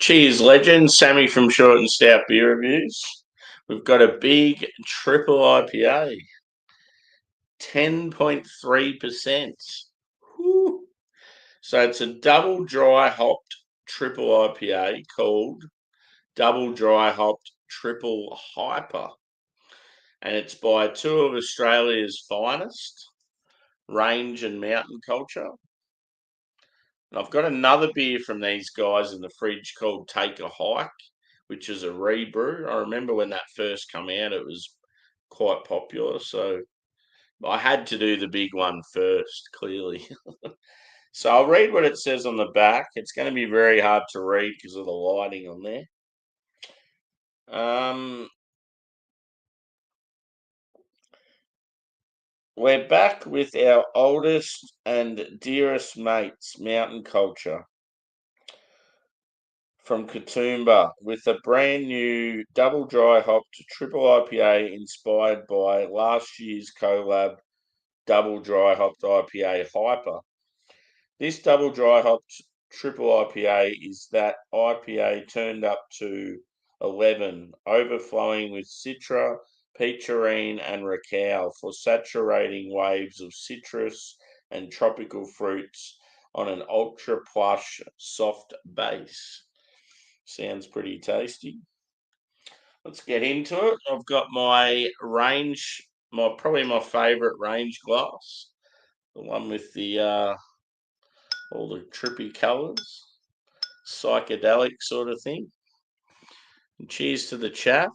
Cheers, legend. Sammy from Short and Stout Beer Reviews. We've got a big triple IPA, 10.3%. So it's a double dry hopped triple IPA called Double Dry Hopped Triple Hyper. And it's by two of Australia's finest, Range and Mountain Culture. And I've got another beer from these guys in the fridge called Take a Hike, which is a rebrew. I remember when that first came out, it was quite popular. So I had to do the big one first, clearly. So I'll read what it says on the back. It's going to be very hard to read because of the lighting on there. We're back with our oldest and dearest mates, Mountain Culture, from Katoomba, with a brand new double dry hopped triple IPA inspired by last year's collab double dry hopped IPA Hyper. This double dry hopped triple IPA is that IPA turned up to 11, overflowing with Citra, Peacherine, and Raquel for saturating waves of citrus and tropical fruits on an ultra plush soft base. Sounds pretty tasty. Let's get into it. I've got my range, probably my favourite range glass, the one with the all the trippy colours, psychedelic sort of thing. And cheers to the chat.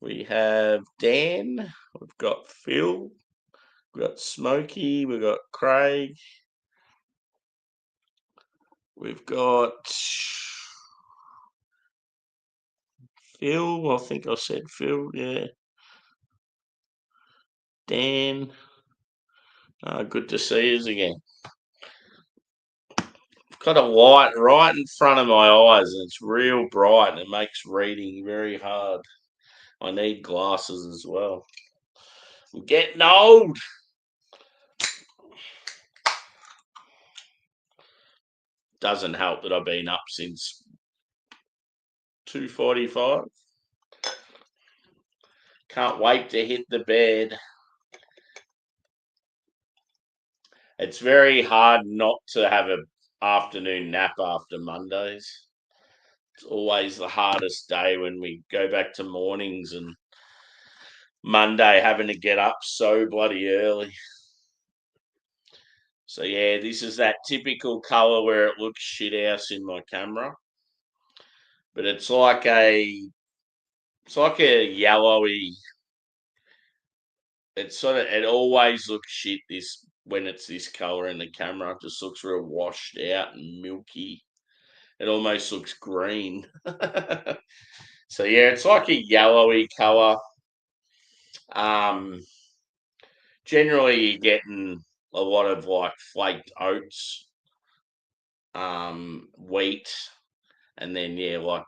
We have Dan, we've got Phil, we've got Smokey, we've got Craig, we've got Phil, I think I said Phil, yeah. Dan, good to see us again. Got a light right in front of my eyes and it's real bright and it makes reading very hard. I need glasses as well. I'm getting old. Doesn't help that I've been up since 2:45. Can't wait to hit the bed. It's very hard not to have an afternoon nap after Mondays. It's always the hardest day when we go back to mornings and Monday having to get up so bloody early. So yeah, this is that typical colour where it looks shit house in my camera. But it's like a yellowy. It always looks shit this when it's this colour in the camera. It just looks real washed out and milky. It almost looks green. So yeah, it's like a yellowy colour. Generally you're getting a lot of like flaked oats, wheat, and then yeah, like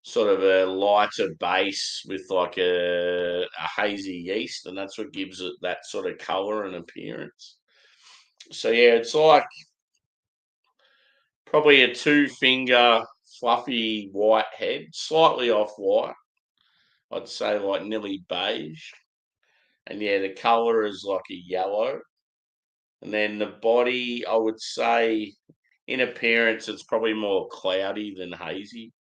sort of a lighter base with like a hazy yeast, and that's what gives it that sort of colour and appearance. So yeah, it's like probably a 2-finger fluffy white head, slightly off white. I'd say like nearly beige. And yeah, the colour is like a yellow. And then the body, I would say in appearance, it's probably more cloudy than hazy.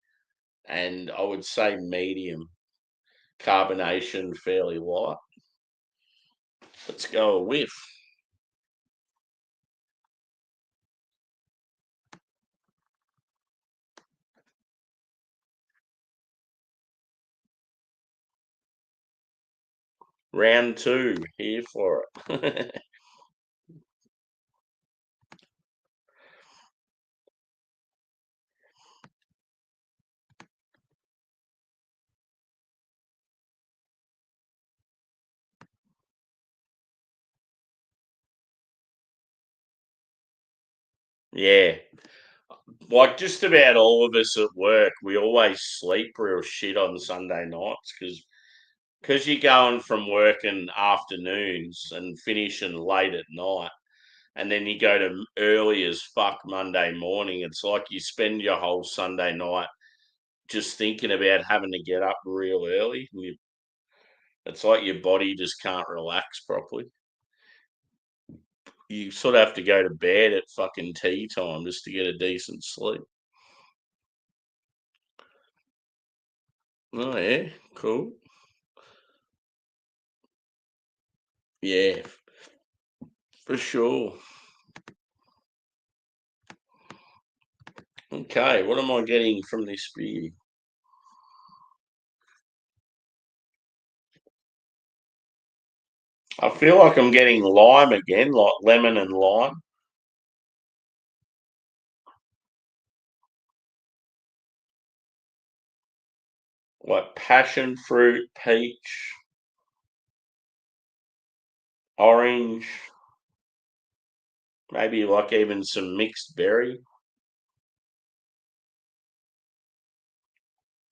And I would say medium. Carbonation fairly light. Let's go a whiff. Round 2, here for it. Yeah. Like just about all of us at work, we always sleep real shit on Sunday nights because you're going from working afternoons and finishing late at night. and then you go to early as fuck Monday morning. It's like you spend your whole Sunday night just thinking about having to get up real early. It's like your body just can't relax properly. You sort of have to go to bed at fucking tea time just to get a decent sleep. Oh yeah, cool. Yeah, for sure. Okay, what am I getting from this beer? I feel like I'm getting lime again, like lemon and lime. Like passion fruit, peach, orange, maybe like even some mixed berry,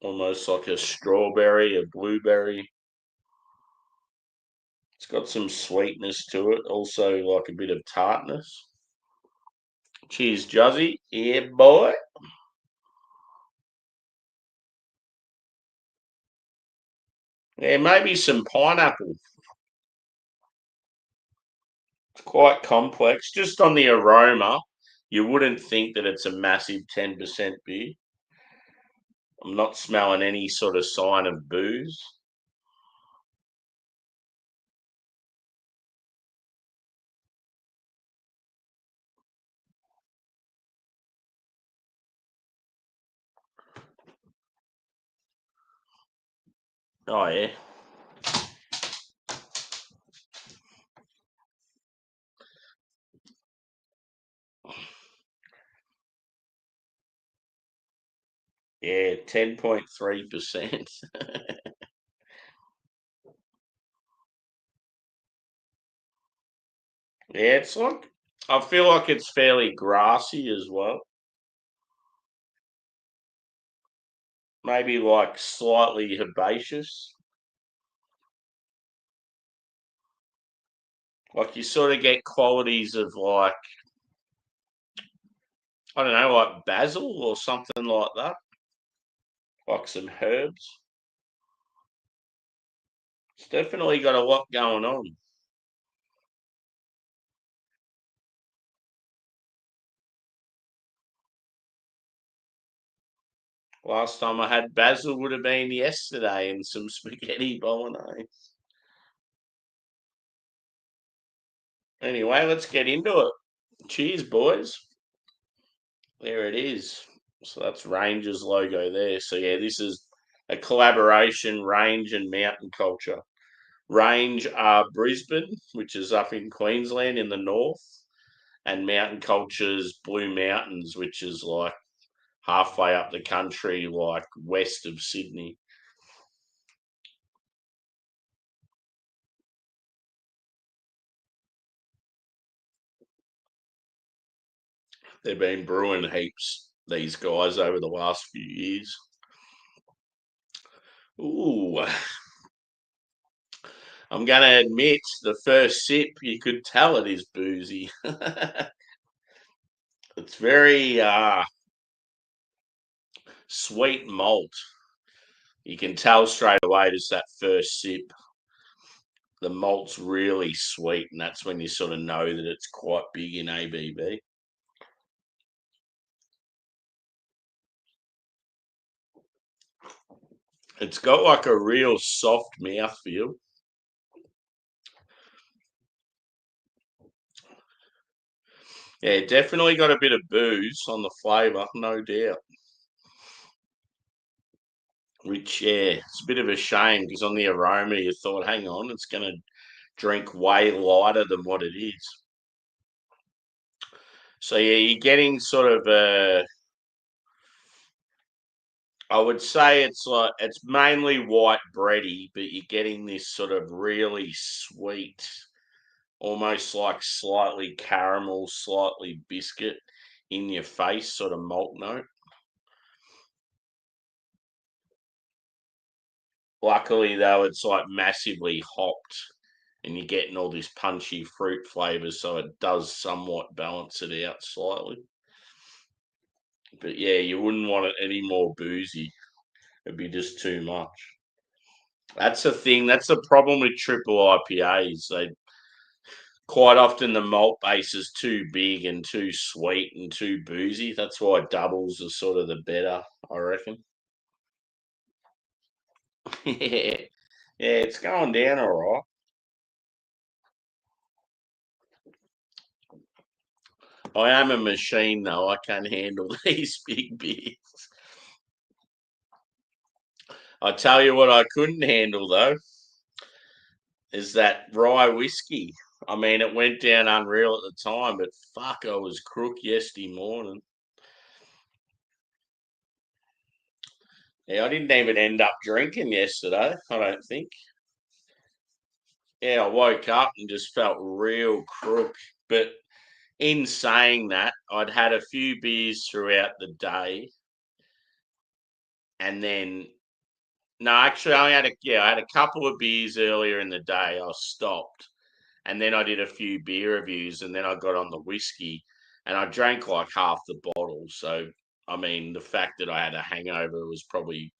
almost like a strawberry, a blueberry. It's got some sweetness to it, also like a bit of tartness. Cheers, Juzzy. Yeah, boy. Yeah, maybe some pineapple. It's quite complex. Just on the aroma, you wouldn't think that it's a massive 10% beer. I'm not smelling any sort of sign of booze. Oh, yeah. Yeah, 10.3%. Yeah, it's like, I feel like it's fairly grassy as well. Maybe like slightly herbaceous. Like you sort of get qualities of like, I don't know, like basil or something like that. Like some herbs. It's definitely got a lot going on. Last time I had basil would have been yesterday and some spaghetti bolognese. Anyway, let's get into it. Cheers, boys. There it is. So that's Rangers logo there. So yeah, this is a collaboration, Range and Mountain Culture. Range are Brisbane, which is up in Queensland in the north, and Mountain Culture's Blue Mountains, which is like halfway up the country, like west of Sydney. They've been brewing heaps, these guys, over the last few years. Ooh, I'm going to admit the first sip, you could tell it is boozy. It's very sweet malt. You can tell straight away just that first sip. The malt's really sweet, and that's when you sort of know that it's quite big in ABV. It's got like a real soft mouthfeel. Yeah, definitely got a bit of booze on the flavour, no doubt. Which, yeah, it's a bit of a shame because on the aroma, you thought, hang on, it's going to drink way lighter than what it is. So, yeah, you're getting sort of a, I would say it's mainly white bready, but you're getting this sort of really sweet, almost like slightly caramel, slightly biscuit in your face sort of malt note. Luckily, though, it's like massively hopped and you're getting all this punchy fruit flavours, so it does somewhat balance it out slightly. But yeah, you wouldn't want it any more boozy. It'd be just too much. That's the thing. That's the problem with triple IPAs. They quite often the malt base is too big and too sweet and too boozy. That's why doubles are sort of the better, I reckon. Yeah, yeah, it's going down all right. I am a machine though. I can't handle these big beers. I tell you what, I couldn't handle though is that rye whiskey. I mean, it went down unreal at the time, but fuck, I was crook yesterday morning. Yeah, I didn't even end up drinking yesterday, I don't think. Yeah, I woke up and just felt real crook. But in saying that, I'd had a few beers throughout the day, and then no, actually, I had a couple of beers earlier in the day. I stopped, and then I did a few beer reviews, and then I got on the whiskey, and I drank like half the bottle. So, I mean, the fact that I had a hangover was probably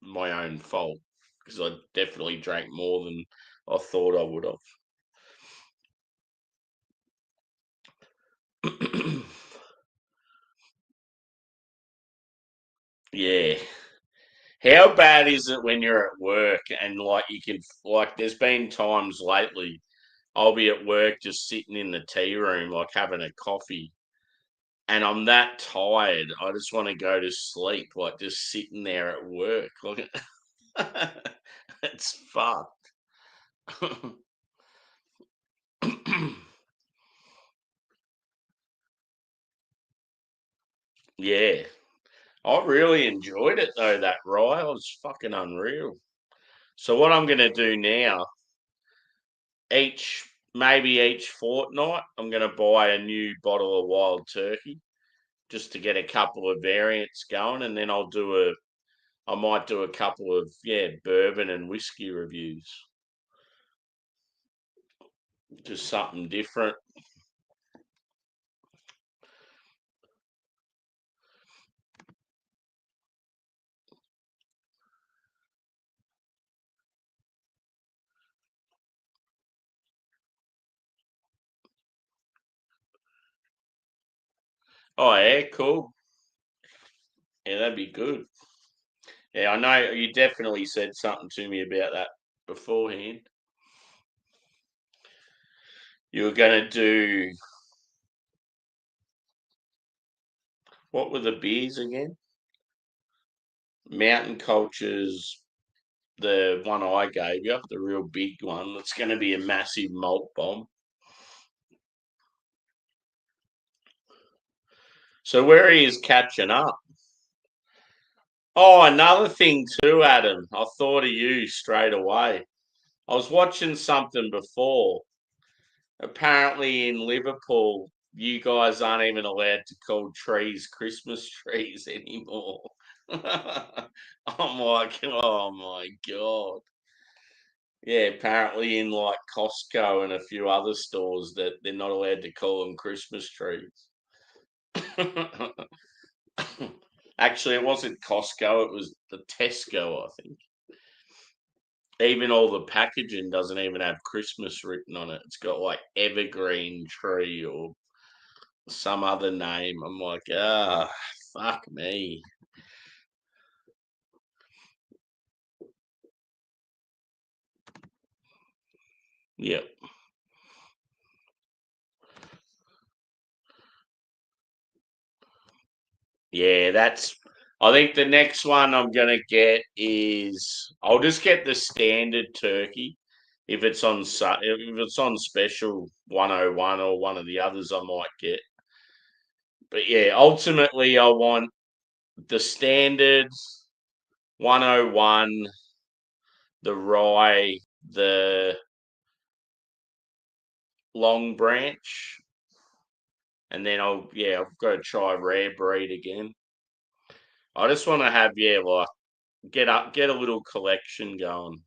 my own fault because I definitely drank more than I thought I would have. Yeah. How bad is it when you're at work and like you can like there's been times lately I'll be at work just sitting in the tea room like having a coffee and I'm that tired I just want to go to sleep like just sitting there at work like it's fucked. Yeah. I really enjoyed it though, that rye. It was fucking unreal. So what I'm gonna do now, each fortnight, I'm gonna buy a new bottle of wild turkey just to get a couple of variants going, and then I might do a couple of bourbon and whiskey reviews, just something different. Oh yeah, cool. Yeah, that'd be good. Yeah, I know you definitely said something to me about that beforehand. You were gonna do what were the beers again? Mountain Cultures, the one I gave you, the real big one. It's going to be a massive malt bomb. So where he is catching up. Oh, another thing too, Adam. I thought of you straight away. I was watching something before. Apparently in Liverpool, you guys aren't even allowed to call trees Christmas trees anymore. I'm like, oh my God. Yeah, apparently in like Costco and a few other stores that they're not allowed to call them Christmas trees. Actually, it wasn't Costco, it was the Tesco, I think. Even all the packaging doesn't even have Christmas written on it. It's got like evergreen tree or some other name. I'm like, fuck me. Yep. Yeah, that's. I think the next one I'm gonna get is I'll just get the standard turkey. If it's on if it's on special 101 or one of the others, I might get. But yeah, ultimately I want the standard 101, the rye, the long branch, and then I've got to try rare breed again. I just want to have like get a little collection going.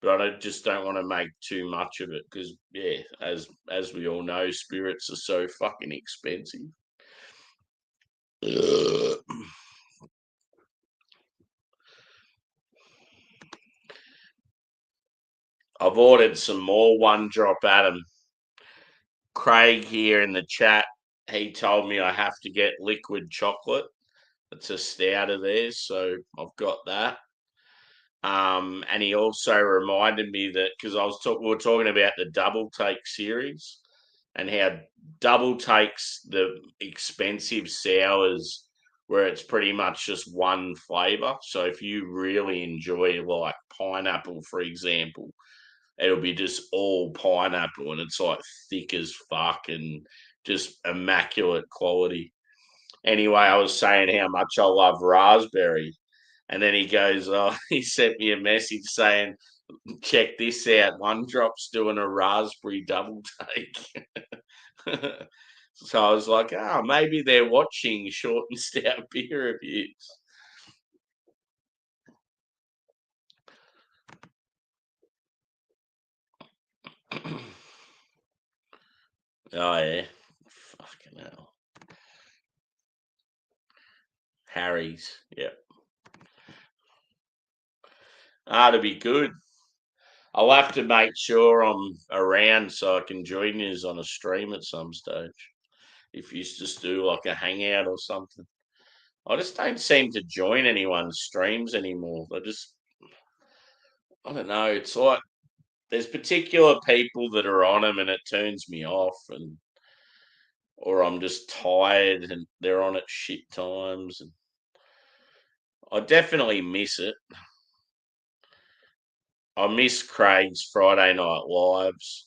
but I just don't want to make too much of it because, yeah, as we all know, spirits are so fucking expensive. Ugh. I've ordered some more one drop Adam. Craig here in the chat, he told me I have to get liquid chocolate. It's a stout of theirs, so I've got that. And he also reminded me that because we were talking about the double take series and how double takes the expensive sours where it's pretty much just one flavor. So if you really enjoy like pineapple, for example, it'll be just all pineapple and it's like thick as fuck and just immaculate quality. Anyway, I was saying how much I love raspberry. And then he goes, oh, he sent me a message saying, check this out. One Drop's doing a raspberry double take. So I was like, oh, maybe they're watching short and stout beer reviews. Oh, yeah. Fucking hell. Harry's. Yep. To be good. I'll have to make sure I'm around so I can join you on a stream at some stage. If you just do like a hangout or something. I just don't seem to join anyone's streams anymore. I don't know. It's like there's particular people that are on them and it turns me off, or I'm just tired and they're on at shit times. And I definitely miss it. I miss Craig's Friday Night Lives.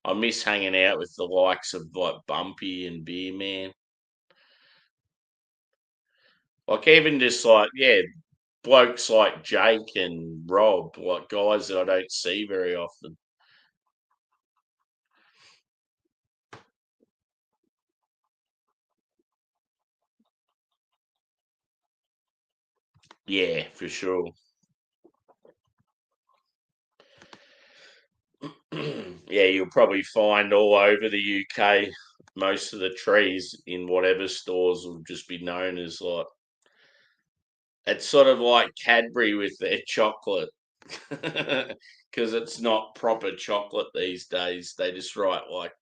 I miss hanging out with the likes of like Bumpy and Beer Man. Like even just like, yeah, blokes like Jake and Rob, like guys that I don't see very often. Yeah, for sure. Yeah, you'll probably find all over the UK most of the trees in whatever stores will just be known as like it's sort of like Cadbury with their chocolate because it's not proper chocolate these days. They just write like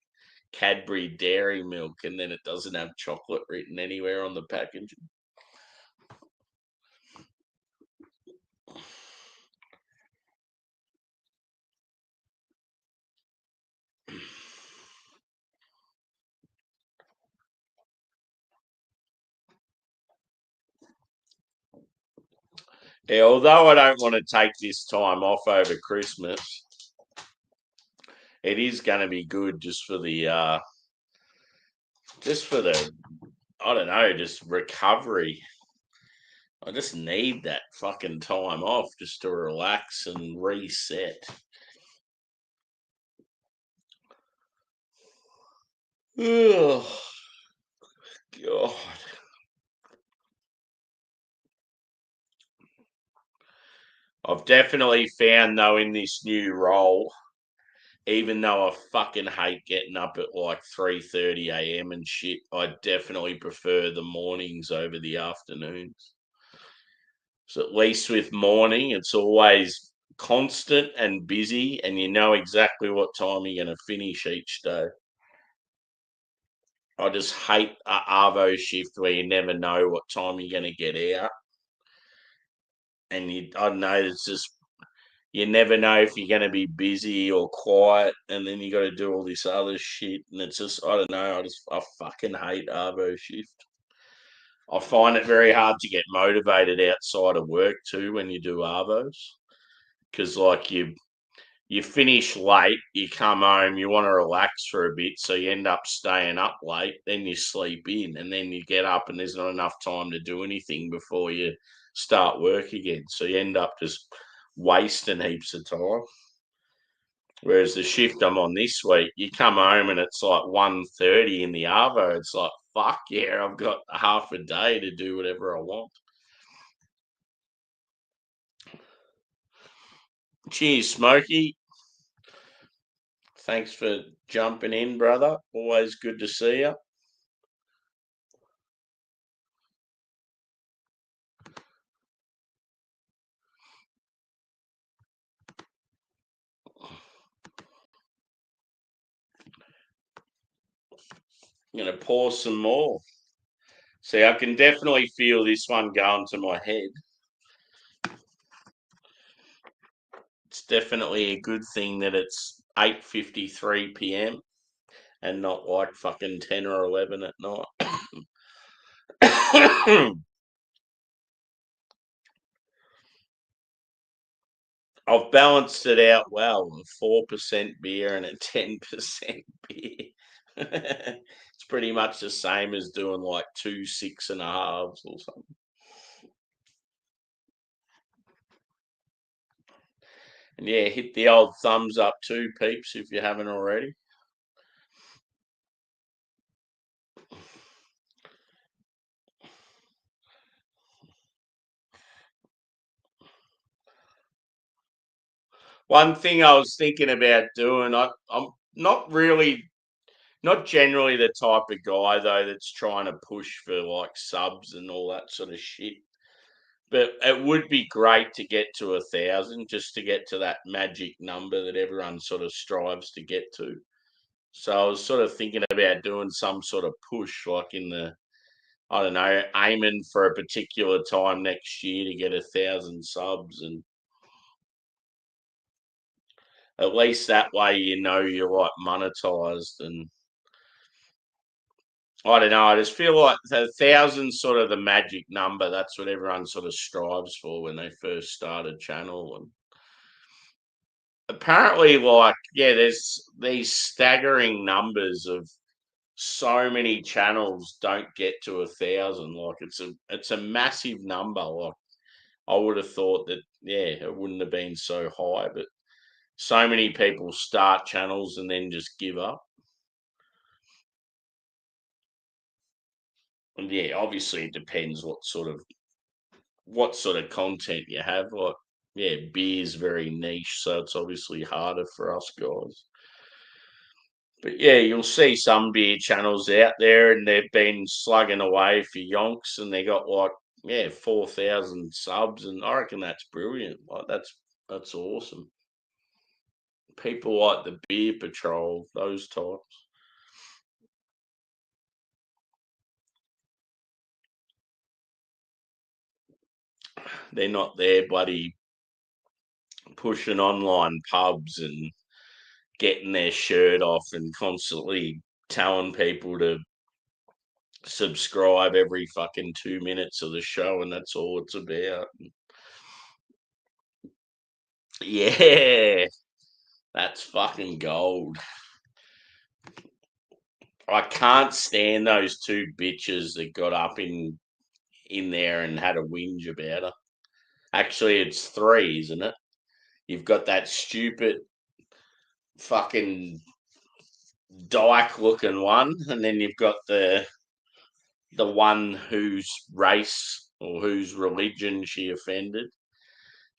Cadbury Dairy Milk and then it doesn't have chocolate written anywhere on the packaging. Yeah, although I don't want to take this time off over Christmas, it is going to be good just for the I don't know, just recovery. I just need that fucking time off just to relax and reset. Oh, God. I've definitely found though in this new role, even though I fucking hate getting up at like 3:30 a.m. and shit, I definitely prefer the mornings over the afternoons. So at least with morning, it's always constant and busy, and you know exactly what time you're going to finish each day. I just hate a arvo shift where you never know what time you're going to get out, and I don't know. It's just you never know if you're going to be busy or quiet, and then you got to do all this other shit, and it's just I don't know. I fucking hate arvo shift. I find it very hard to get motivated outside of work too when you do arvos because like you finish late, you come home, you want to relax for a bit, so you end up staying up late, then you sleep in, and then you get up and there's not enough time to do anything before you start work again. So you end up just wasting heaps of time. Whereas the shift I'm on this week, you come home and it's like 1:30 in the Arvo. It's like, fuck yeah, I've got half a day to do whatever I want. Cheers, Smokey. Thanks for jumping in, brother. Always good to see you. I'm going to pour some more. See, I can definitely feel this one going to my head. It's definitely a good thing that it's 8:53 p.m. and not like fucking 10 or 11 at night. I've balanced it out well, a 4% beer and a 10% beer. It's pretty much the same as doing like 2 6.5s or something. And yeah, hit the old thumbs up too, peeps, if you haven't already. One thing I was thinking about doing, I'm not generally the type of guy though that's trying to push for like subs and all that sort of shit. But it would be great to get to 1,000, just to get to that magic number that everyone sort of strives to get to. So I was sort of thinking about doing some sort of push, like in the, I don't know, aiming for a particular time next year to get 1,000 subs, and at least that way you're like monetized. And I don't know, I just feel like the 1,000's sort of the magic number. That's what everyone sort of strives for when they first start a channel. And apparently, like, yeah, there's these staggering numbers of so many channels don't get to 1,000. Like, it's a massive number. Like, I would have thought that, yeah, it wouldn't have been so high, but so many people start channels and then just give up. And yeah, obviously it depends what sort of content you have. Like, yeah, beer's very niche, so it's obviously harder for us guys. But yeah, you'll see some beer channels out there, and they've been slugging away for yonks, and they got like, yeah, 4,000 subs, and I reckon that's brilliant. Like, that's awesome. People like the Beer Patrol, those types. They're not there, bloody pushing online pubs and getting their shirt off and constantly telling people to subscribe every fucking 2 minutes of the show, and that's all it's about. Yeah, that's fucking gold. I can't stand those two bitches that got up in there and had a whinge about her. Actually, it's three, isn't it? You've got that stupid fucking dyke looking one, and then you've got the one whose race or whose religion she offended,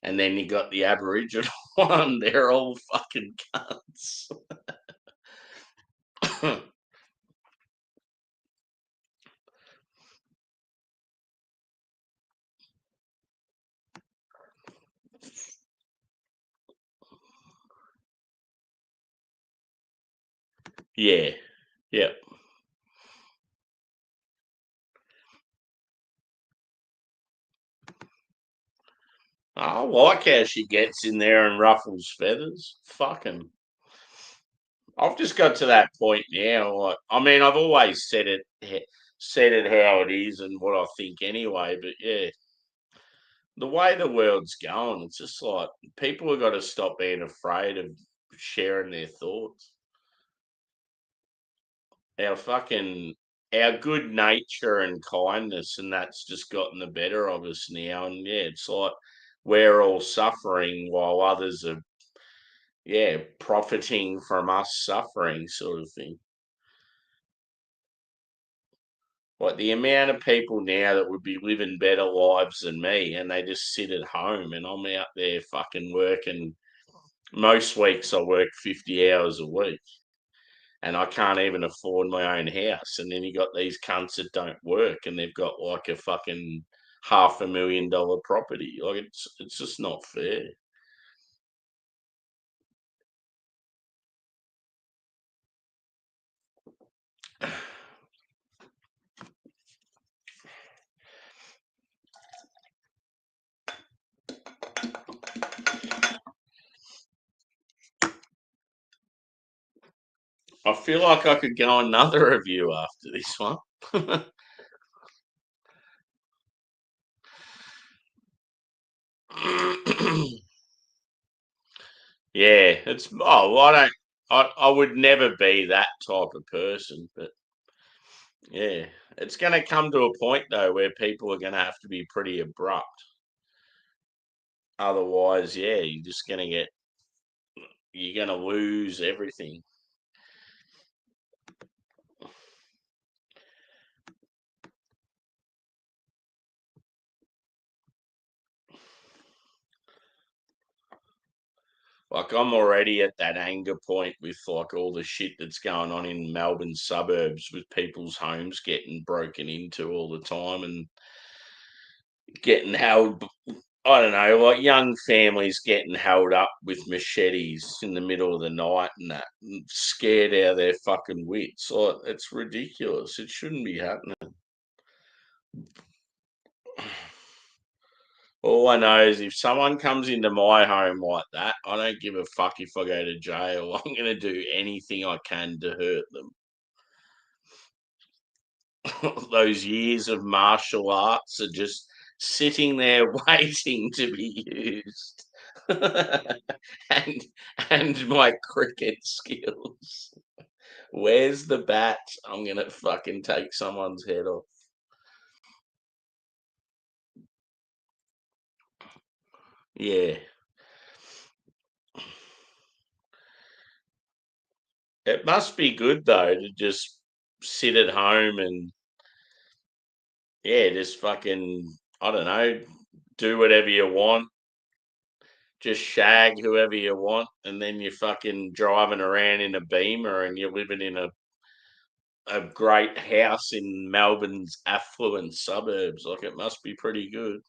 and then you got the Aboriginal one. They're all fucking cunts. Yeah, yeah. I like how she gets in there and ruffles feathers. Fucking. I've just got to that point now. Like, I mean, I've always said it how it is and what I think anyway. But yeah, the way the world's going, it's just like people have got to stop being afraid of sharing their thoughts. Our fucking our good nature and kindness, and that's just gotten the better of us now. And yeah, it's like we're all suffering while others are, yeah, profiting from us suffering, sort of thing. Like the amount of people now that would be living better lives than me, and they just sit at home, and I'm out there fucking working Most weeks I work 50 hours a week and I can't even afford my own house. And then you got these cunts that don't work and they've got like a fucking $500,000 property. Like it's just not fair. I feel like I could go another review after this one. Yeah, it's well, I would never be that type of person, but yeah, it's going to come to a point though where people are going to have to be pretty abrupt. Otherwise, yeah, you're going to lose everything. Like I'm already at that anger point with like all the shit that's going on in Melbourne suburbs with people's homes getting broken into all the time and getting held. I don't know, like young families getting held up with machetes in the middle of the night and that, and scared out of their fucking wits. Like it's ridiculous. It shouldn't be happening. All I know is if someone comes into my home like that, I don't give a fuck if I go to jail. I'm going to do anything I can to hurt them. Those years of martial arts are just sitting there waiting to be used. and and my cricket skills. Where's the bat? I'm going to fucking take someone's head off. Yeah. It must be good though to just sit at home and yeah, just fucking I don't know, do whatever you want, just shag whoever you want, and then you're fucking driving around in a Beamer and you're living in a great house in Melbourne's affluent suburbs. Like it must be pretty good.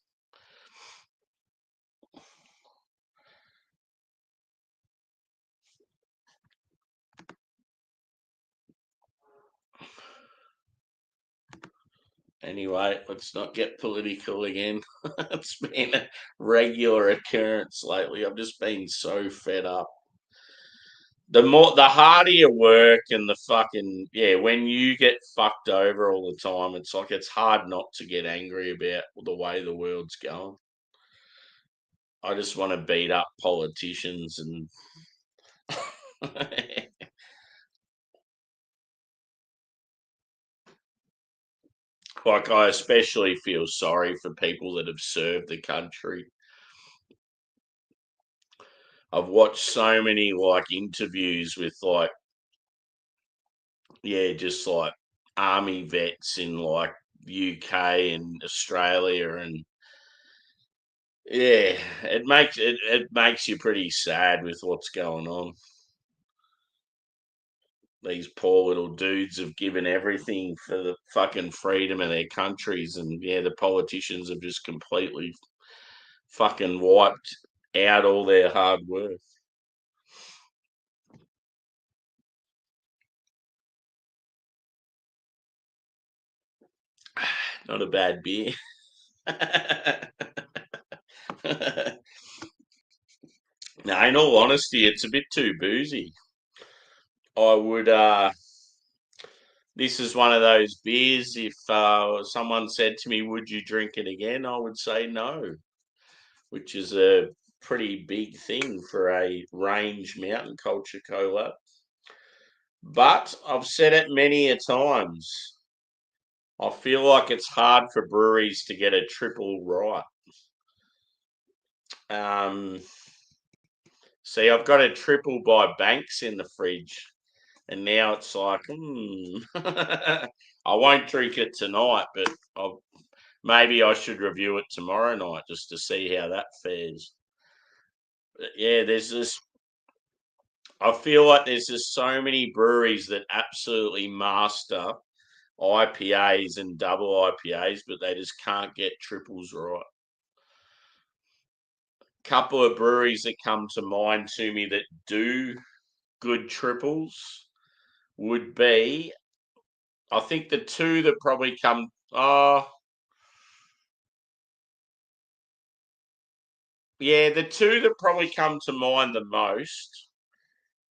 Anyway, let's not get political again. It's been a regular occurrence lately. I've just been so fed up. The harder you work and the fucking yeah, when you get fucked over all the time, it's like it's hard not to get angry about the way the world's going. I just want to beat up politicians and like I especially feel sorry for people that have served the country. I've watched so many like interviews with like yeah, just like army vets in like UK and Australia and yeah, it makes you pretty sad with what's going on. These poor little dudes have given everything for the fucking freedom of their countries and yeah, the politicians have just completely fucking wiped out all their hard work. Not a bad beer. No, in all honesty, it's a bit too boozy. I would this is one of those beers if someone said to me, "Would you drink it again?" I would say no, which is a pretty big thing for a range mountain culture collab. But I've said it many a times. I feel like it's hard for breweries to get a triple right. Um, see, I've got a triple by Banks in the fridge, and now it's like, I won't drink it tonight, but maybe I should review it tomorrow night just to see how that fares. But yeah, there's this. I feel like there's just so many breweries that absolutely master IPAs and double IPAs, but they just can't get triples right. Couple of breweries that come to mind to me that do good triples would be, I think the two that probably come, yeah, the two that probably come to mind the most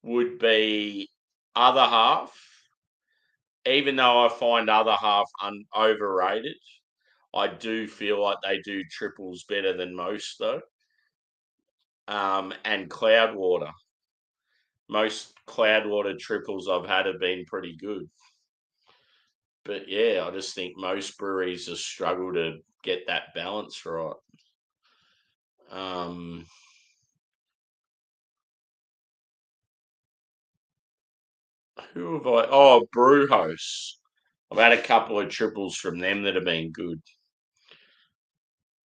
would be Other Half, even though I find Other Half overrated. I do feel like they do triples better than most, though. And Cloudwater. Most Cloudwater triples I've had have been pretty good. But yeah, I just think most breweries just struggle to get that balance right. Um, who have I? Oh, Brewhouse. I've had a couple of triples from them that have been good.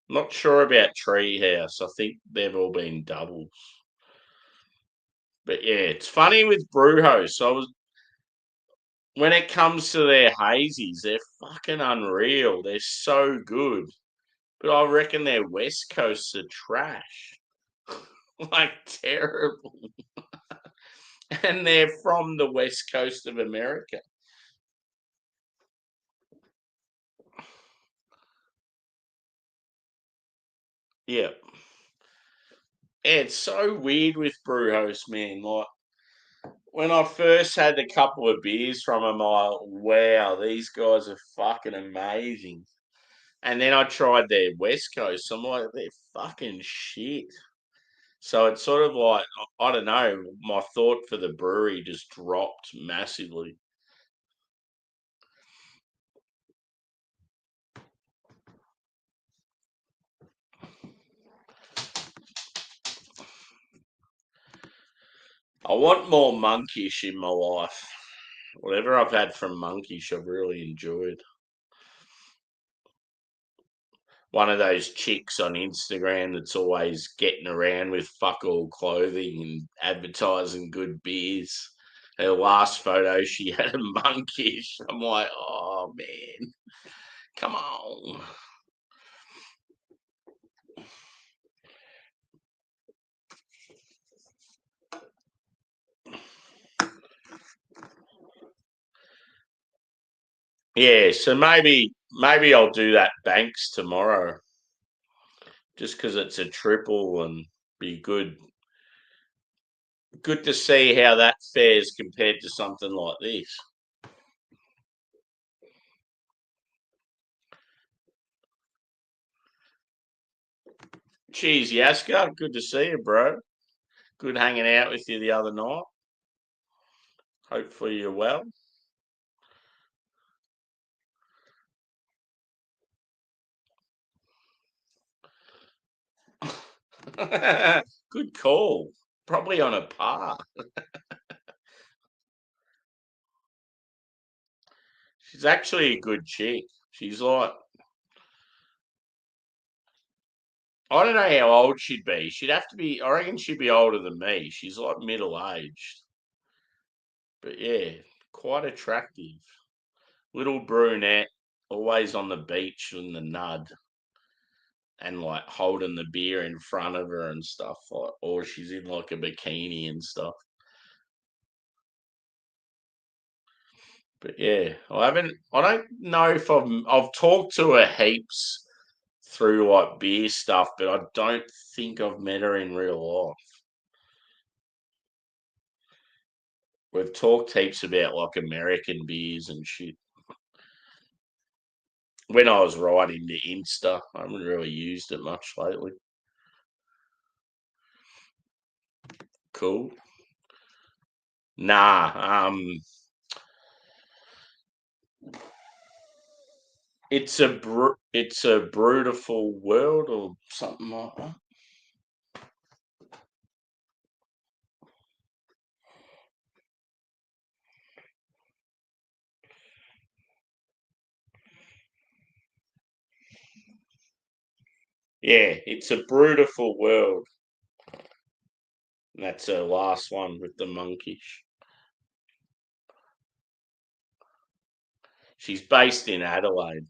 Not sure about Treehouse. I think they've all been doubles. But yeah, it's funny with Brewhouse. When it comes to their hazies, they're fucking unreal. They're so good. But I reckon their West Coasts are trash. Like terrible. And they're from the West Coast of America. Yeah. It's so weird with Brewhouse, man. Like when I first had a couple of beers from them, I wow, these guys are fucking amazing. And then I tried their West Coast. I'm like, they're fucking shit. So it's sort of like I don't know. My thought for the brewery just dropped massively. I want more monkish in my life. Whatever I've had from monkish, I've really enjoyed. One of those chicks on Instagram that's always getting around with fuck all clothing and advertising good beers. Her last photo, she had a monkish. I'm like, oh man, come on. Yeah, so maybe I'll do that Banks tomorrow, just because it's a triple and be good. Good to see how that fares compared to something like this. Cheers, Yaska. Good to see you, bro. Good hanging out with you the other night. Hopefully you're well. Good call. Probably on a par. She's actually a good chick. She's like, I don't know how old she'd be. She'd have to be, I reckon she'd be older than me. She's like middle aged. But yeah, quite attractive. Little brunette, always on the beach in the nud and like holding the beer in front of her and stuff. Like, or she's in like a bikini and stuff. But yeah, I don't know if I've talked to her heaps through like beer stuff, but I don't think I've met her in real life. We've talked heaps about like American beers and shit. When I was writing the Insta, I haven't really used it much lately. Cool. Nah, it's a brutal world or something like that. Yeah, it's a brutal world. And that's her last one with the monkish. She's based in Adelaide.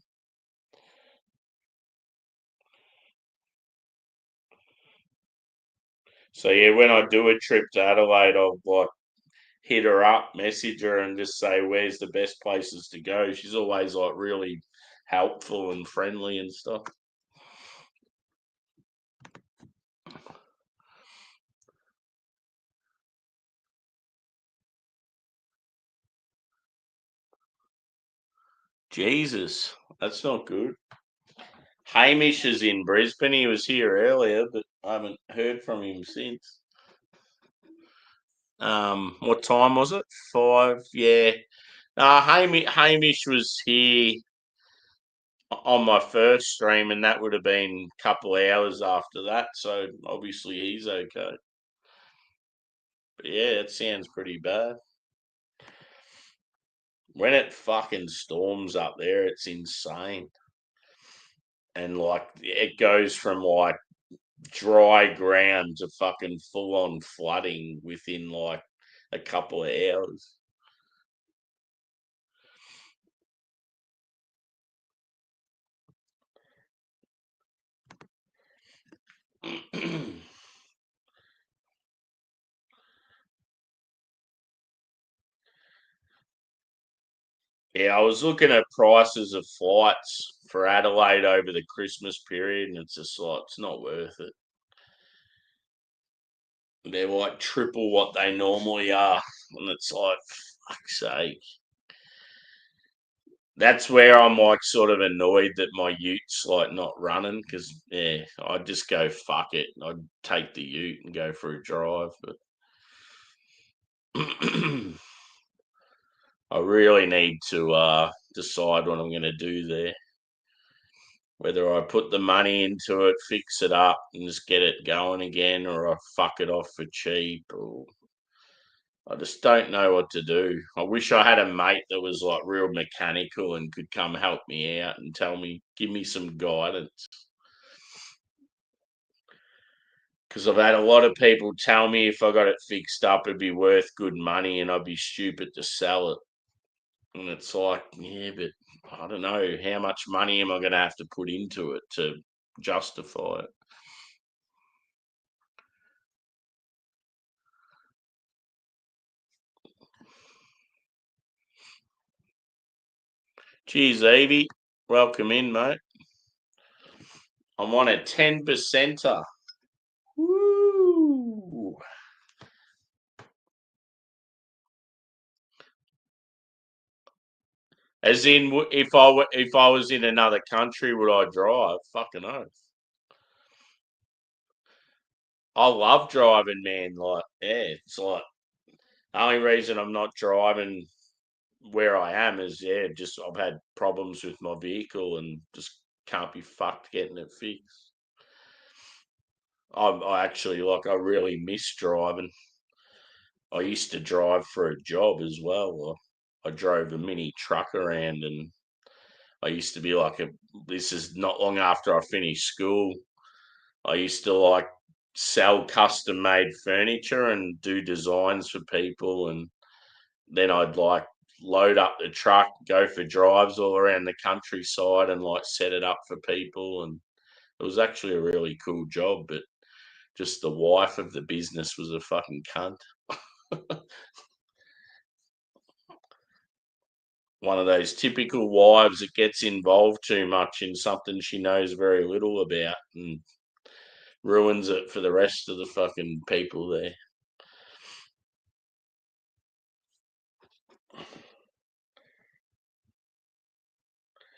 So yeah, when I do a trip to Adelaide, I'll like hit her up, message her, and just say where's the best places to go. She's always like really helpful and friendly and stuff. Jesus, that's not good. Hamish is in Brisbane. He was here earlier, but I haven't heard from him since. What time was it? 5. Yeah. Hamish was here on my first stream, and that would have been a couple of hours after that. So obviously he's okay. But yeah, it sounds pretty bad. When it fucking storms up there, it's insane. And like it goes from like dry ground to fucking full on flooding within like a couple of hours. Yeah, I was looking at prices of flights for Adelaide over the Christmas period, and it's just like it's not worth it. They're like triple what they normally are, and it's like fuck's sake. That's where I'm like sort of annoyed that my Ute,'s like not running because yeah, I'd just go fuck it. I'd take the Ute and go for a drive, but I really need to decide what I'm going to do there. Whether I put the money into it, fix it up, and just get it going again, or I fuck it off for cheap, or I just don't know what to do. I wish I had a mate that was like real mechanical and could come help me out and tell me, give me some guidance. Because I've had a lot of people tell me if I got it fixed up, it'd be worth good money, and I'd be stupid to sell it. And it's like, yeah, but I don't know how much money am I going to have to put into it to justify it. Cheers, Evie. Welcome in, mate. I'm on a 10%er. Woo! As in, if I was in another country, would I drive? Fucking oath. I love driving, man. Like, yeah, it's like the only reason I'm not driving where I am is just I've had problems with my vehicle and just can't be fucked getting it fixed. I actually like I really miss driving. I used to drive for a job as well. I drove a mini truck around, and I used to be like a. This is not long after I finished school. I used to like sell custom made furniture and do designs for people, and then I'd like load up the truck, go for drives all around the countryside, and like set it up for people. And it was actually a really cool job, but just the wife of the business was a fucking cunt. One of those typical wives that gets involved too much in something she knows very little about and ruins it for the rest of the fucking people there.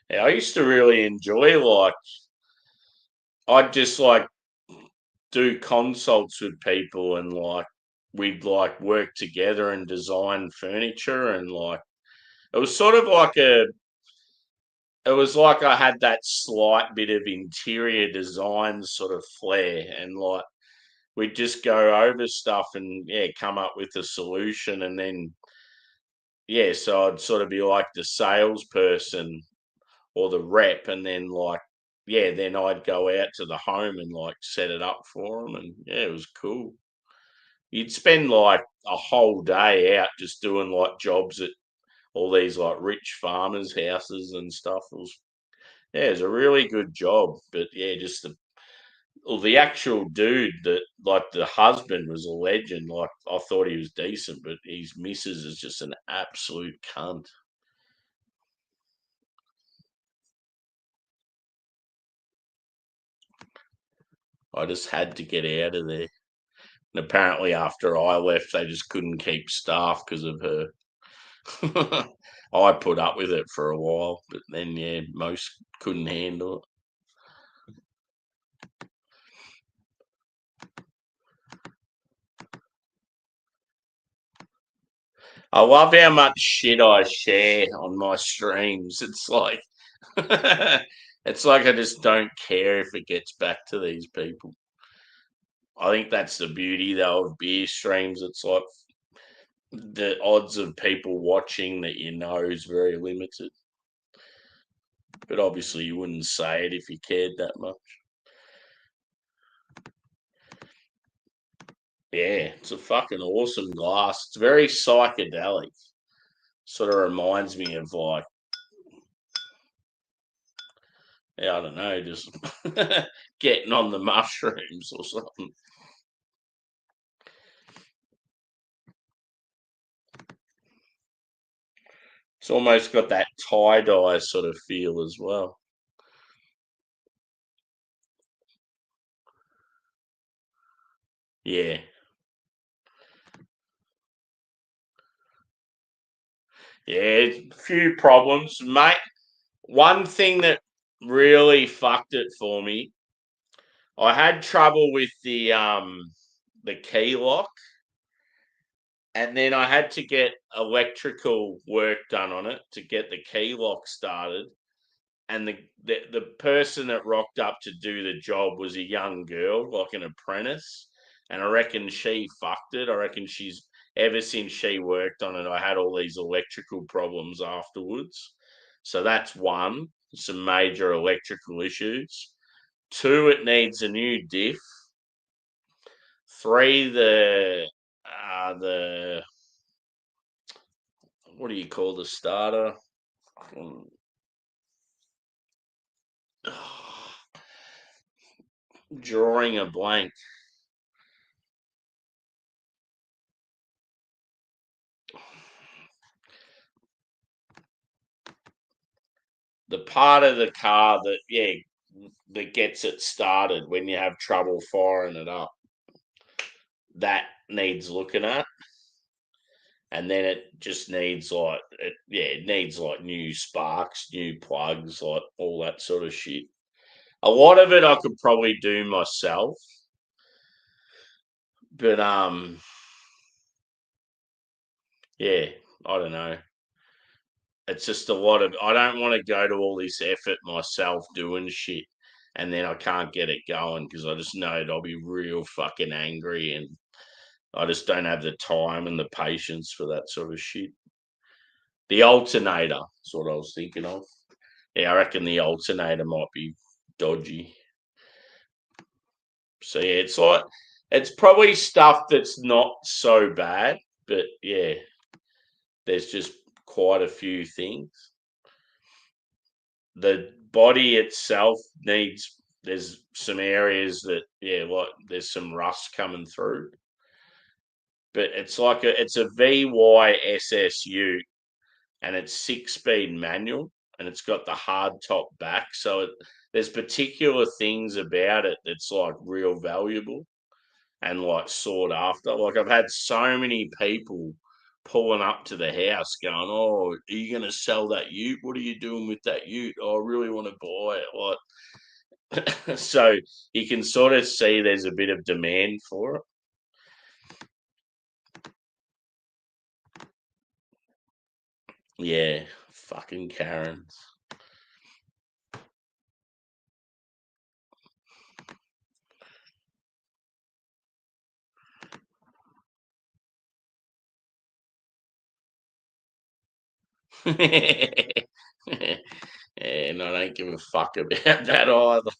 Yeah, I used to really enjoy like I'd just like do consults with people and like we'd like work together and design furniture and like it was sort of like a it was like I had that slight bit of interior design sort of flair and like we'd just go over stuff and come up with a solution and then so I'd sort of be like the salesperson or the rep and then like then I'd go out to the home and like set it up for them and it was cool. You'd spend like a whole day out just doing like jobs at all these like rich farmers' houses and stuff. It was a really good job, but yeah, just the actual dude that like the husband was a legend. Like I thought he was decent, but his missus is just an absolute cunt. I just had to get out of there. And apparently, after I left, they just couldn't keep staff because of her. I put up with it for a while, but then yeah, most couldn't handle it. I love how much shit I share on my streams. It's like I just don't care if it gets back to these people. I think that's the beauty though of beer streams. It's like the odds of people watching that you know is very limited. But obviously you wouldn't say it if you cared that much. Yeah, it's a fucking awesome glass. It's very psychedelic. Sort of reminds me of like, yeah, I don't know, just getting on the mushrooms or something. It's almost got that tie dye sort of feel as well. Yeah, yeah, a few problems, mate. One thing that really fucked it for me, I had trouble with the key lock, and then I had to get electrical work done on it to get the key lock started. And the person that rocked up to do the job was a young girl, like an apprentice, and I reckon she fucked it. I reckon she's ever since she worked on it, I had all these electrical problems afterwards. So that's one, some major electrical issues. Two, it needs a new diff. Three, the what do you call the starter? Drawing a blank. The part of the car that that gets it started when you have trouble firing it up, that needs looking at. And then it just needs it needs like new sparks, new plugs, like all that sort of shit. A lot of it I could probably do myself, but yeah, I don't know. It's just a lot of, I don't want to go to all this effort myself doing shit and then I can't get it going because I just know I'll be real fucking angry and I just don't have the time and the patience for that sort of shit. The alternator is what I was thinking of. Yeah, I reckon the alternator might be dodgy. So yeah, it's probably stuff that's not so bad, but yeah, there's just quite a few things. The body itself needs, there's some areas that like there's some rust coming through, but it's a VYSSU and it's 6-speed manual and it's got the hard top back, so there's particular things about it that's like real valuable and like sought after. Like I've had so many people pulling up to the house going, "Oh, are you going to sell that ute? What are you doing with that ute? Oh, I really want to buy it." Like, so you can sort of see there's a bit of demand for it. Yeah, fucking Karens. And I don't give a fuck about that either.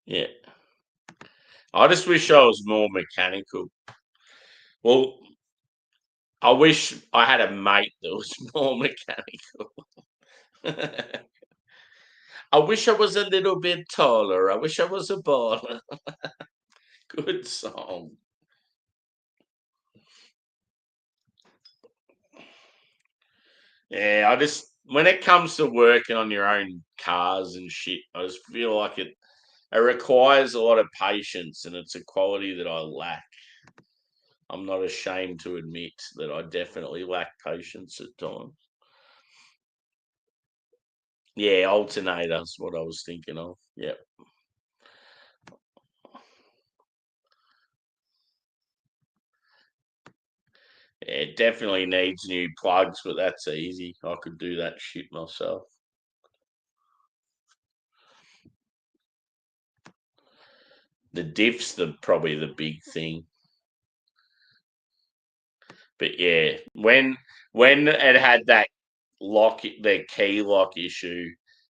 Yeah. I just wish I was more mechanical. Well, I wish I had a mate that was more mechanical. I wish I was a little bit taller. I wish I was a baller. Good song. Yeah, I just when it comes to working on your own cars and shit, I just feel like it requires a lot of patience, and it's a quality that I lack. I'm not ashamed to admit that I definitely lack patience at times. Yeah, alternators, what I was thinking of. Yep. Yeah, it definitely needs new plugs, but that's easy. I could do that shit myself. The diff's probably the big thing. But yeah, when it had that the key lock issue,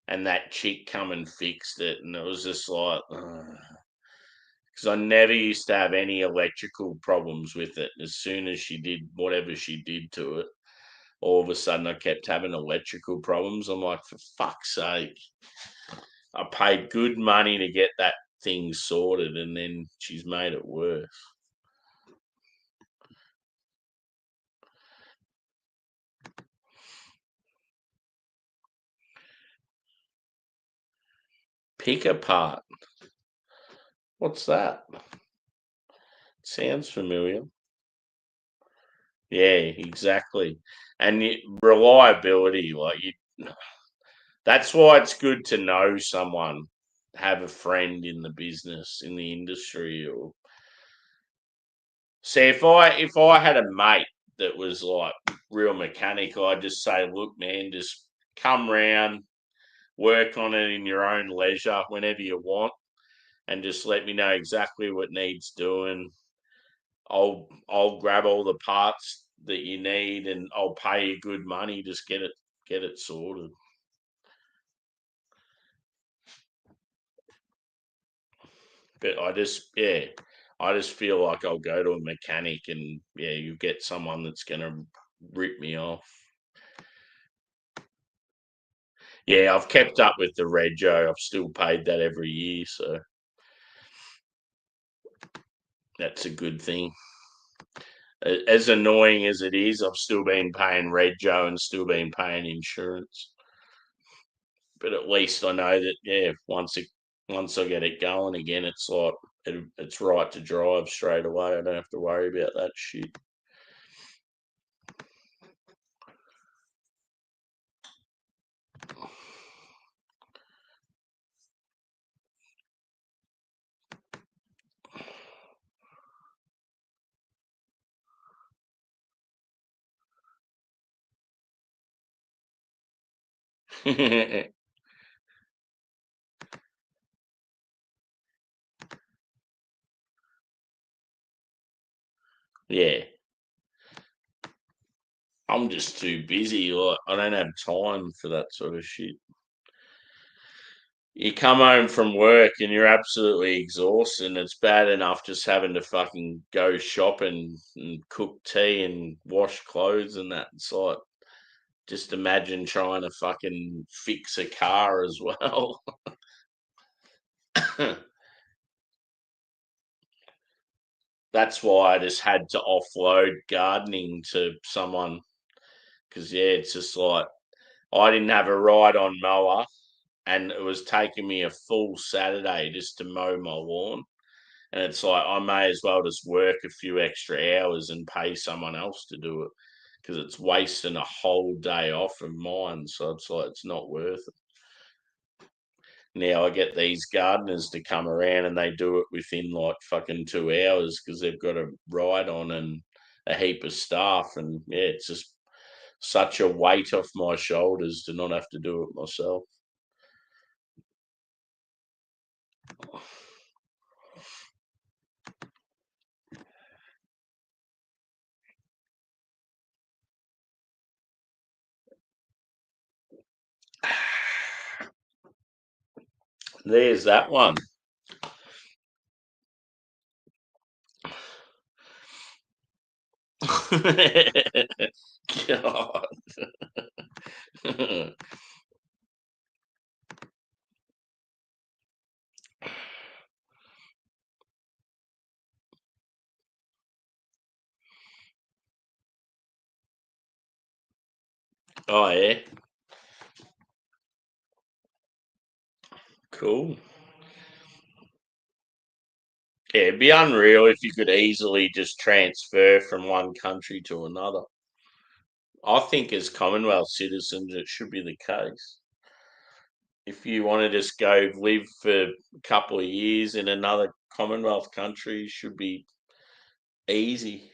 and that chick come and fixed it, and it was just like, because I never used to have any electrical problems with it. As soon as she did whatever she did to it, all of a sudden I kept having electrical problems. I'm like, for fuck's sake, I paid good money to get that thing sorted, and then she's made it worse. Pick apart. What's that? Sounds familiar. Yeah, exactly. And reliability, like that's why it's good to know someone, have a friend in the business, in the industry, or see if I had a mate that was like real mechanical, I'd just say, look, man, just come round, work on it in your own leisure whenever you want, and just let me know exactly what needs doing. I'll grab all the parts that you need, and I'll pay you good money. Just get it sorted. But I just feel like I'll go to a mechanic, and yeah, you get someone that's gonna rip me off. Yeah, I've kept up with the rego. I've still paid that every year, so that's a good thing. As annoying as it is, I've still been paying rego and still been paying insurance. But at least I know that once I get it going again, it's like it's right to drive straight away. I don't have to worry about that shit. Yeah, I'm just too busy. Like I don't have time for that sort of shit. You come home from work and you're absolutely exhausted, and it's bad enough just having to fucking go shopping and cook tea and wash clothes and that. It's like just imagine trying to fucking fix a car as well. That's why I just had to offload gardening to someone, because yeah, it's just like I didn't have a ride on mower, and it was taking me a full Saturday just to mow my lawn. And it's like I may as well just work a few extra hours and pay someone else to do it, because it's wasting a whole day off of mine. So it's like it's not worth it. Now I get these gardeners to come around and they do it within like fucking 2 hours because they've got a ride on and a heap of staff. And yeah, it's just such a weight off my shoulders to not have to do it myself. There's that one. God. Oh, yeah. Cool. Yeah, it'd be unreal if you could easily just transfer from one country to another. I think as Commonwealth citizens, it should be the case. If you want to just go live for a couple of years in another Commonwealth country, it should be easy.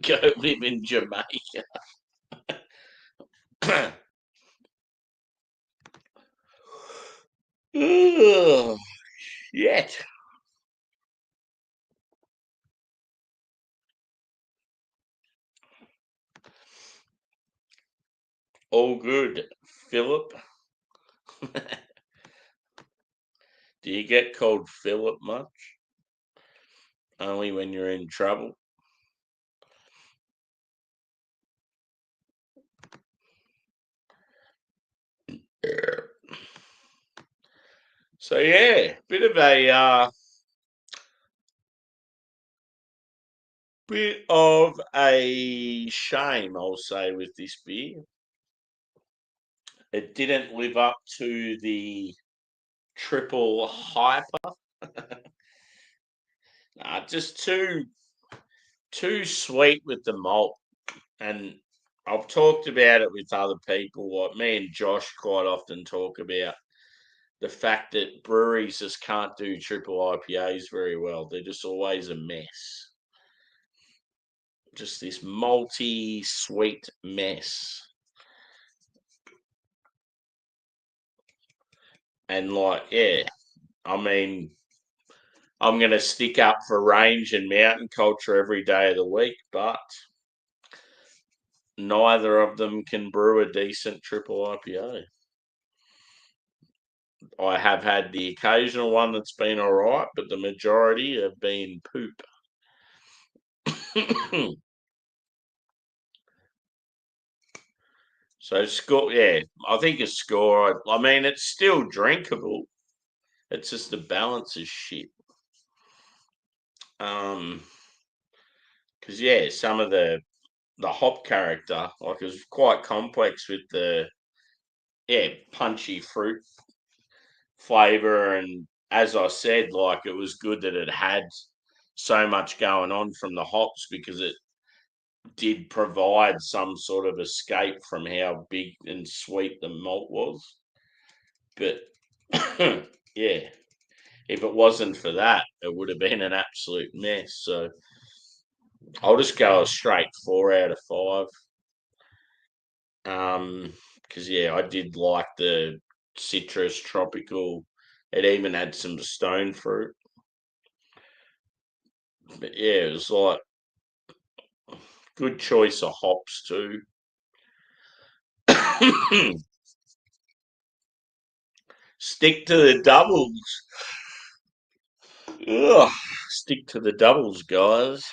Go live in Jamaica. Ugh, yet. All good. Philip, do you get called Philip much? Only when you're in trouble? Yeah. So yeah, bit of a shame, I'll say, with this beer. It didn't live up to the triple hyper. Nah, just too sweet with the malt. And I've talked about it with other people. What me and Josh quite often talk about the fact that breweries just can't do triple IPAs very well. They're just always a mess. Just this malty, sweet mess. And like, yeah, I mean, I'm going to stick up for range and mountain culture every day of the week, but neither of them can brew a decent triple IPA. I have had the occasional one that's been all right, but the majority have been poop. So score, yeah, I think a score. I mean, it's still drinkable. It's just the balance is shit. Because yeah, some of the hop character, like it was quite complex with the punchy fruit flavor, and as I said, like it was good that it had so much going on from the hops because it did provide some sort of escape from how big and sweet the malt was. But yeah, if it wasn't for that, it would have been an absolute mess. So I'll just go a straight 4 out of 5. Because yeah, I did like the citrus tropical. It even had some stone fruit. But yeah, it was like good choice of hops too. Stick to the doubles. Ugh, stick to the doubles, guys.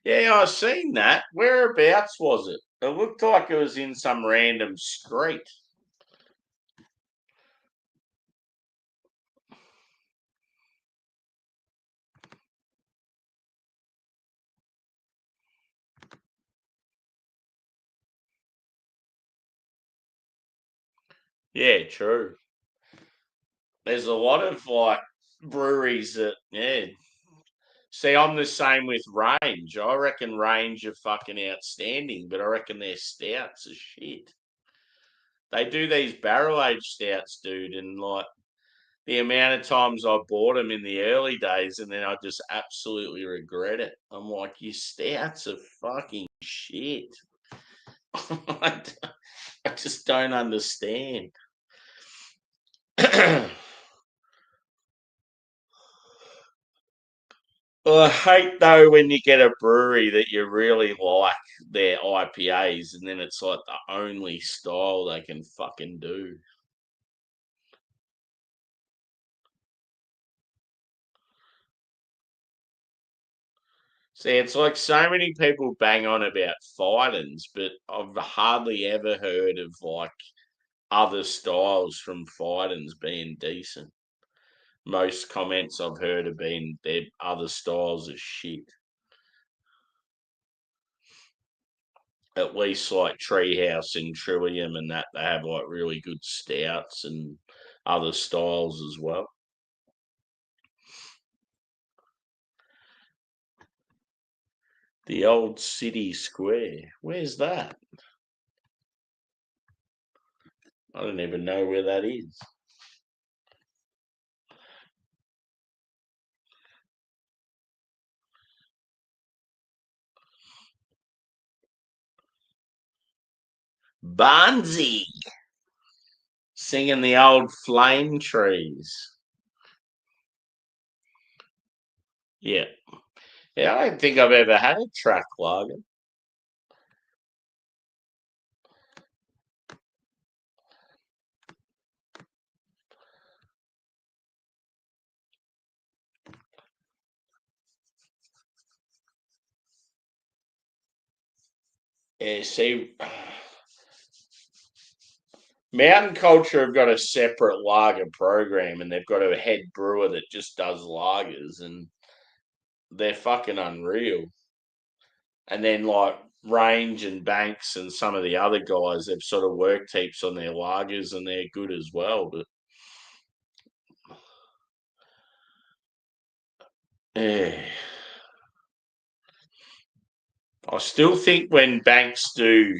Yeah, I seen that. Whereabouts was it? It looked like it was in some random street. Yeah, true. There's a lot of like breweries that See, I'm the same with Range. I reckon Range are fucking outstanding, but I reckon their stouts are shit. They do these barrel aged stouts, dude, and like the amount of times I bought them in the early days, and then I just absolutely regret it. I'm like, your stouts are fucking shit. I just don't understand. Well, I hate though when you get a brewery that you really like their IPAs, and then it's like the only style they can fucking do. See, it's like so many people bang on about Fidens, but I've hardly ever heard of like other styles from Fidens being decent. Most comments I've heard have been their other styles are shit. At least like Treehouse and Trillium and that they have like really good stouts and other styles as well. The old city square. Where's that? I don't even know where that is. Barnsey singing the old flame trees. Yeah. Yeah, I don't think I've ever had a track lager. Yeah, see, Mountain Culture have got a separate lager program and they've got a head brewer that just does lagers and they're fucking unreal. And then like Range and Banks and some of the other guys, they've sort of worked heaps on their lagers and they're good as well. But yeah, I still think when Banks do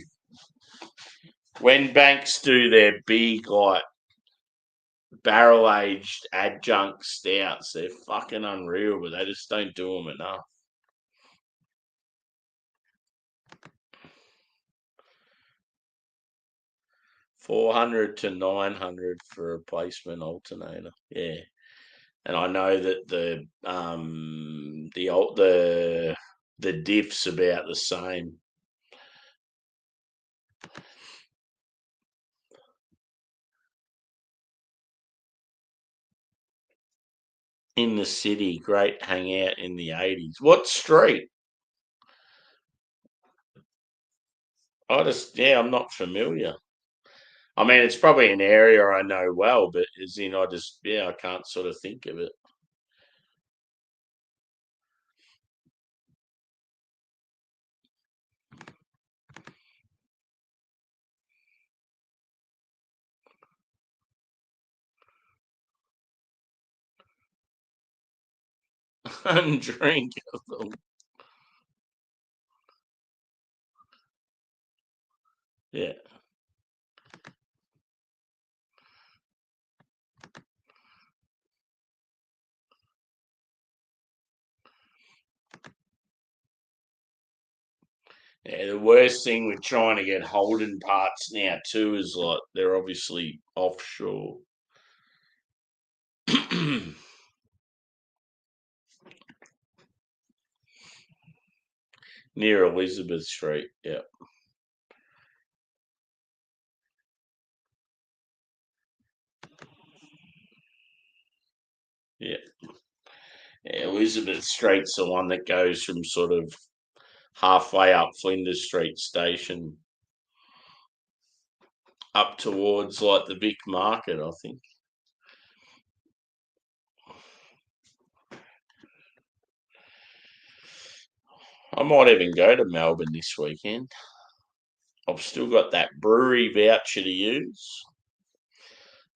their big like barrel aged adjunct stouts, they're fucking unreal, but they just don't do them enough. 400 to 900 for a replacement alternator. Yeah. And I know that the diff's about the same. In the city, great hangout in the 80s. What street? I'm not familiar. I mean, it's probably an area I know well, but as in, I can't sort of think of it. Undrinkable. Yeah. Yeah, the worst thing with trying to get Holden parts now too is like they're obviously offshore. Near Elizabeth Street. Yeah. Yeah. Yeah, Elizabeth Street's the one that goes from sort of halfway up Flinders Street station up towards like the Vic Market, I think. I might even go to Melbourne this weekend. I've still got that brewery voucher to use.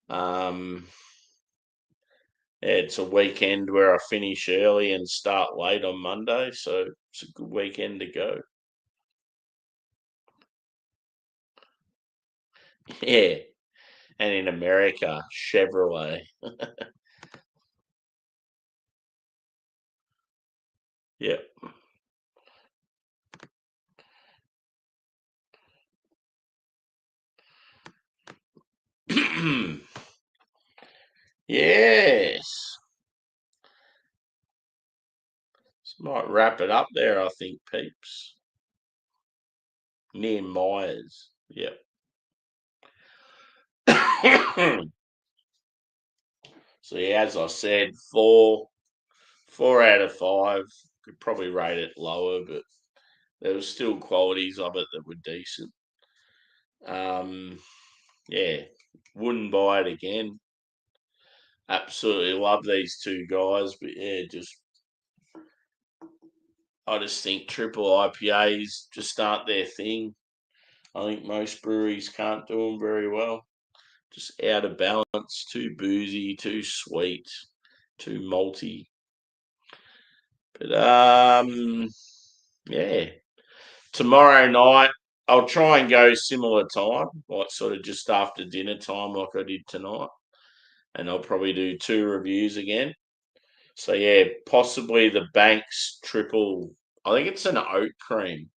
Um, yeah, it's a weekend where I finish early and start late on Monday, so it's a good weekend to go. Yeah, and in America, Chevrolet. Yeah. Yes. Might wrap it up there, I think, peeps. Near Myers. Yep. So yeah, as I said, four out of five. Could probably rate it lower, but there were still qualities of it that were decent. Yeah, wouldn't buy it again. Absolutely love these two guys, but yeah, I just think triple IPAs just aren't their thing. I think most breweries can't do them very well. Just out of balance, too boozy, too sweet, too malty. But yeah. Tomorrow night, I'll try and go similar time, like sort of just after dinner time, like I did tonight. And I'll probably do 2 reviews again. So yeah, possibly the Banks triple. I think it's an oat cream,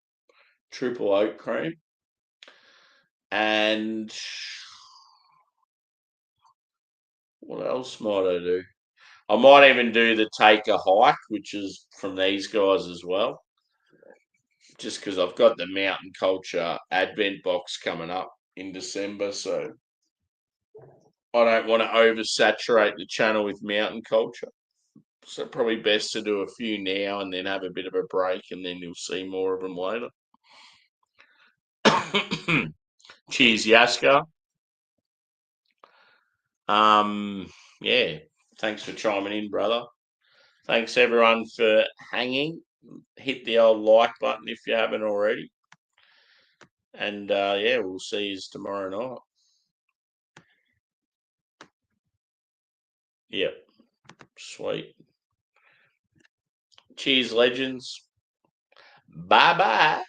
triple oat cream, and what else might I do? I might even do the Take a Hike, which is from these guys as well, just because I've got the Mountain Culture Advent box coming up in December, so I don't want to oversaturate the channel with Mountain Culture. So probably best to do a few now and then have a bit of a break, and then you'll see more of them later. Cheers, Yaska. Yeah, thanks for chiming in, brother. Thanks everyone for hanging. Hit the old like button if you haven't already. And yeah, we'll see you tomorrow night. Yep, sweet. Cheers, legends. Bye bye.